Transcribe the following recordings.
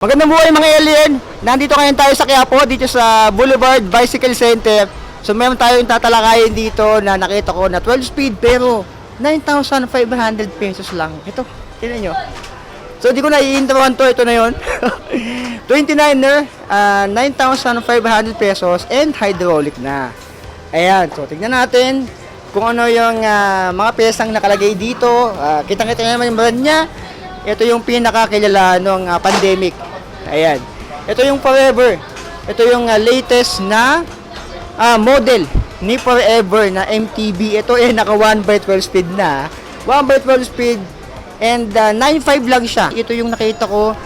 Magandang buhay mga alien! Nandito ngayon tayo sa Quiapo, dito sa Boulevard Bicycle Center. So meron tayong tatalakayin dito na nakita ko na 12 speed pero 9,500 pesos lang. Ito, tingnan nyo. So di ko na i-introan to, ito na yun. 29er, 9,500 pesos and hydraulic na. Ayan, so tignan natin kung ano yung mga pesang nakalagay dito. Kitang-kita naman yung brand niya. Ito yung pinakakilala nung pandemic. Ayan. Ito yung Forever. Ito yung latest na model ni Forever na MTB. Ito naka 1/12 speed na. 1/12 speed and 9.5 lang siya. Ito yung nakita ko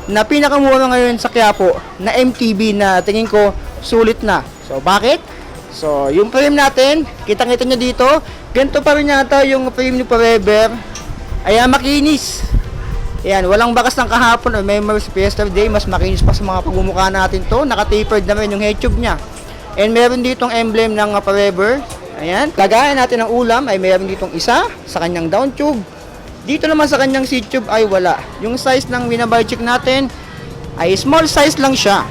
na pinakamura ngayon sa Quiapo na MTB na tingin ko sulit na. So bakit? So yung frame natin, kitang-kita nyo dito, ganito pa rin yata yung frame ni Forever. Ayan, makinis. Ayan, walang bakas ng kahapon o Memories Fiesta Day, mas makinis pa sa mga pagmumukha natin to. Naka-tapered naman yung head tube nya. And meron ditong emblem ng Forever. Ayan, lagayan natin ng ulam ay meron ditong isa sa kanyang down tube. Dito naman sa kanyang seat tube ay wala. Yung size ng winabay check natin ay small size lang siya.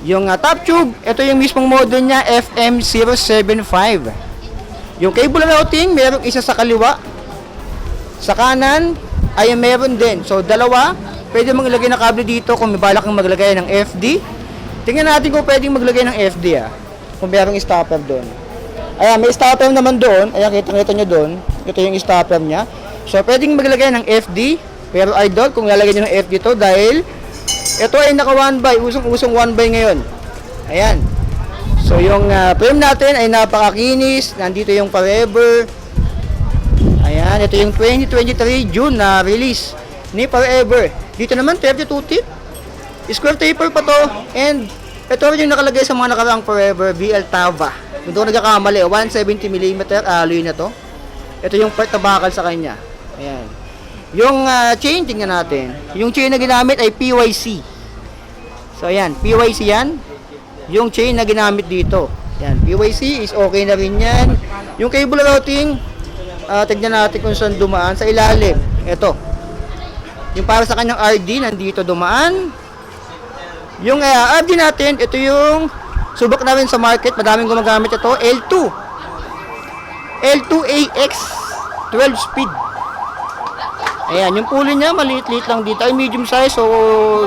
Yung top tube, ito yung mismong model nya, FM075. Yung cable routing, merong isa sa kaliwa. Sa kanan ay meron din. So dalawa, pwede mong ilagay na kable dito kung may balak kang maglagay ng FD. Tingnan natin kung pwedeng maglagay ng FD kung merong stopper doon. Ayan, may stopper naman doon. Ayan, kita nyo doon. Ito yung stopper nya. So pwedeng maglagay ng FD. Pero idol, kung lalagay nyo ng FD to dahil ito ay naka 1x, usong 1x ngayon. Ayan. So yung frame natin ay napakakinis. Nandito yung Forever. Ayan, ito yung 2023 June na release ni Forever. Dito naman 32 tip. Square taper pa to. And ito rin yung nakalagay sa mga nakaraang Forever BL Tava. Kung doon nagkakamali, 170mm alloy na to. Ito yung part na bakal sa kanya. Ayan. Yung chain, tingnan natin. Yung chain na ginamit ay PYC. So ayan, PYC yan. Yung chain na ginamit dito. Ayan, PYC is okay na rin yan. Yung cable routing, tignan natin kung saan dumaan. Sa ilalim, ito. Yung para sa kanyang RD, nandito dumaan. Yung RD natin, ito yung subok namin sa market. Madaming gumagamit ito. L2. L2AX 12 speed. Ayan, yung pulley niya, maliit-liit lang dito. Ay, medium size. So,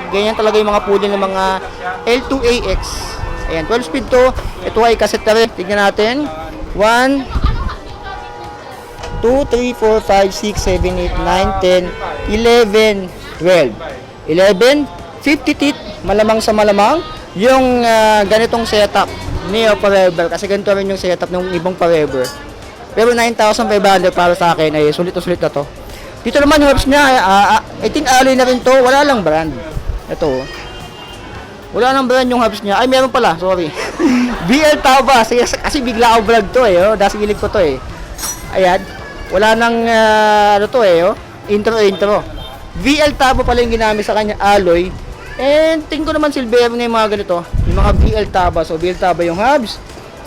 ganyan talaga yung mga pulley ng mga L2AX. Ayan, 12 speed to. Ito ay cassette na rin. Tignan natin. 1, 2, 3, 4, 5, 6, 7, 8, 9, 10, 11, 12. 11, 50 teeth, malamang sa malamang, yung ganitong setup ni Forever. Kasi ganito rin yung setup ng ibang Forever. Pero 9,500 para sa akin ay sulit-sulit na to. Dito naman yung hubs niya, I think alloy na rin to, wala lang brand. Ito. Wala lang brand yung hubs niya. Ay, meron pala, sorry. BL Tava, kasi bigla ako vlog to dahil hilig ko to Ayan. Wala nang intro. VL Tava pala yung ginamit sa kanya alloy. And tingin ko naman silver na yung mga ganito, yung mga VL Tava. So VL Tava yung hubs,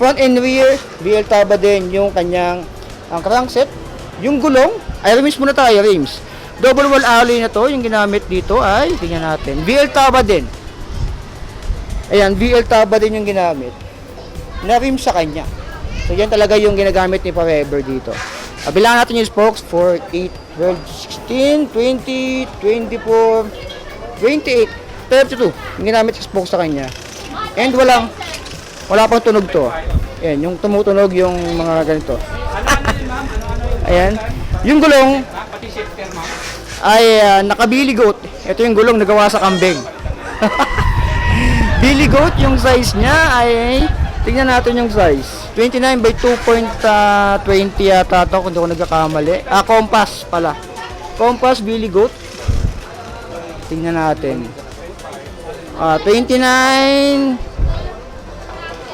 front and rear, VL Tava din yung kanyang crankset. Yung gulong, ay rims muna tayo, rims. Double wall alloy na to, yung ginamit dito ay, tingnan natin, VL Tava din. Ayan, VL Tava din yung ginamit na rims sa kanya. So yan talaga yung ginagamit ni Forever dito. Bilangan natin yung spokes, 4, 8, 12, 16, 20, 24, 28, 32. Yung ginamit sa spokes sa kanya. And wala pang tunog to. Ayan, yung tumutunog yung mga ganito. Ayan. Yung gulong ay naka-Billy Goat. Ito yung gulong na gawa sa kambing. Billy Goat, yung size niya ay, tingnan natin yung size. 29 by 2.20 yata ito, kung di ko nagkakamali. Compass pala. Compass Billy Goat. Tingnan natin. 29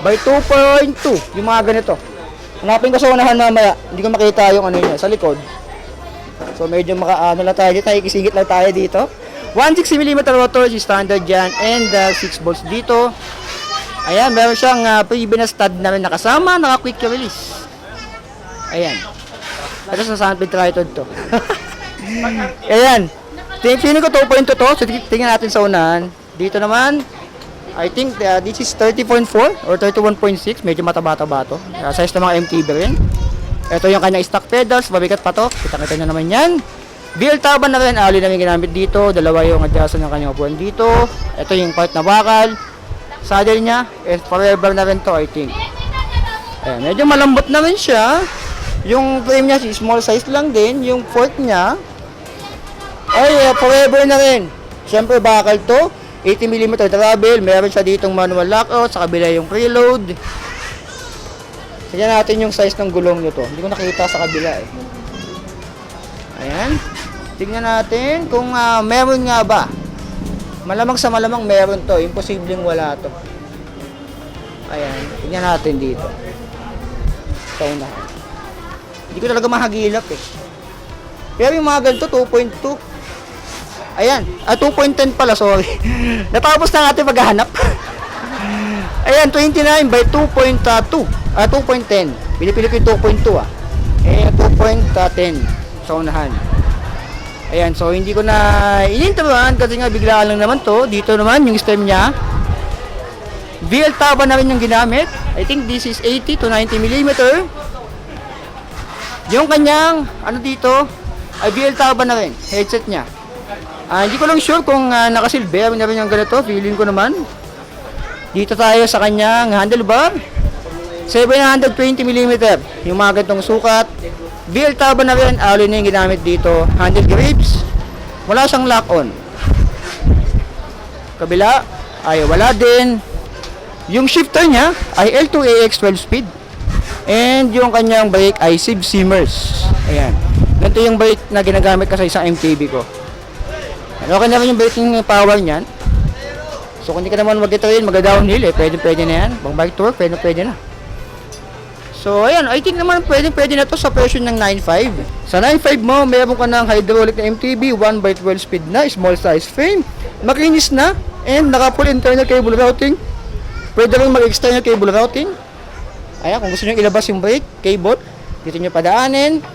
by 2.2. Yung mga ganito. Hanapin ko sa unahan mamaya. Hindi ko makita yung ano niya sa likod. So medyo makaano lang tayo dito. Ikisingit lang tayo dito. 160mm rotor, standard yan. And 6 volts dito. Ayan, meron siyang pre-bin na stud na rin nakasama, naka-quick release. Ayan. Ito sa Sunbed Triton to. Ayan. Feeling ko 2.2 to. So, tingnan natin sa unahan. Dito naman, I think this is 30.4 or 31.6. Medyo mataba-taba to. Size ng mga MTB rin. Ito yung kanyang stock pedals. Mabigat pa to. Kita-kita nyo naman yan. BL Taban na rin. Alloy namin ginamit dito. Dalawa yung adjustan ng kanyang upuan dito. Ito yung part na bakal. Saddle niya. Forever na rin to, I think. Ayan, medyo malambot na rin siya. Yung frame niya, small size lang din. Yung fork niya, ay, forever na rin. Siyempre, bakal to. 80mm travel. Meron siya ditong manual lockout. Sa kabila yung preload. Tignan natin yung size ng gulong nito. Hindi ko nakita sa kabila eh. Ayan. Tignan natin kung meron nga ba. Malamang sa malamang meron to. Imposibleng wala to. Ayan. Tignan natin dito. Sa unahan. Hindi ko talaga mahagilap eh. Pero yung mga ganito, 2.2. Ayan. 2.10 pala, sorry. Natapos na natin maghahanap. Ayan, 29 by 2.2. 2.10. Pinipili ko yung 2.2 Ayan, 2.10 sa unahan. Ayan, so hindi ko na inintabahan kasi nga biglaan lang naman to. Dito naman yung stem niya. BL Taban na rin yung ginamit. I think this is 80 to 90mm. Yung kanyang, dito, ay BL Taban na rin. Headset niya. Hindi ko lang sure kung nakasilver na rin yung ganito. Feeling ko naman. Dito tayo sa kanyang handlebar. 720mm. Yung mga ganitong sukat. BL Taban na rin. Alloy na yung ginamit dito. Handle grips. Wala siyang lock-on. Kabila. Ay wala din. Yung shifter niya ay L2AX 12 speed. And yung kanyang brake ay Siv Simmers. Ayan. Ganito yung brake na ginagamit ko sa isang MTB ko. Okay na rin yung braking power niyan. So kung hindi ka naman mag-trail, mag-downhill pwede na yan. Pang bike tour, pwede na. So ayan, I think naman pwede na to sa presyo ng 9.5. Sa 9.5 mo, meron ka ng hydraulic na MTB, 1x12 speed na, small size frame, makinis na, and naka full internal cable routing. Pwede rin mag-external cable routing. Ayan, kung gusto nyo ilabas yung brake, cable, dito nyo padaanin.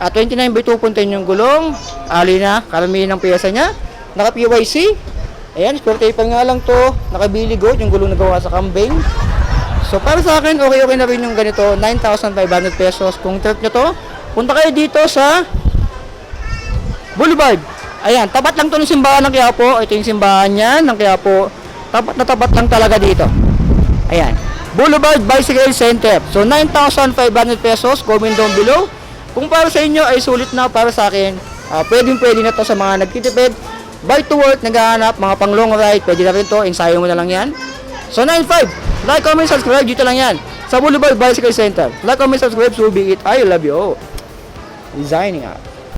29 by 2.10 yung gulong. Alloy na, karamihan ng piyesa niya. Naka PYC. Ayan, square tape nga lang to. Naka Billy Goat, yung gulong na gawa sa kambing. So para sa akin, okay na rin yung ganito. 9,500 pesos. Kung trip nyo to, punta kayo dito sa Boulevard. Ayan, tapat lang to ng simbahan ng Quiapo. Ito yung simbahan niya ng Quiapo. Tapat na tapat lang talaga dito. Ayan, Boulevard Bicycle Center. So 9,500 pesos. Comment down below. Kung para sa inyo ay sulit na, para sa akin, pwede na to sa mga nagtitipid, bike to work, naghahanap, mga pang long ride, pwede na rin to, ensayo mo na lang yan. So 9.5, like, comment, subscribe, dito lang yan, sa Boulevard Bicycle Center. Like, comment, subscribe, so be it, I love you all. Designing out.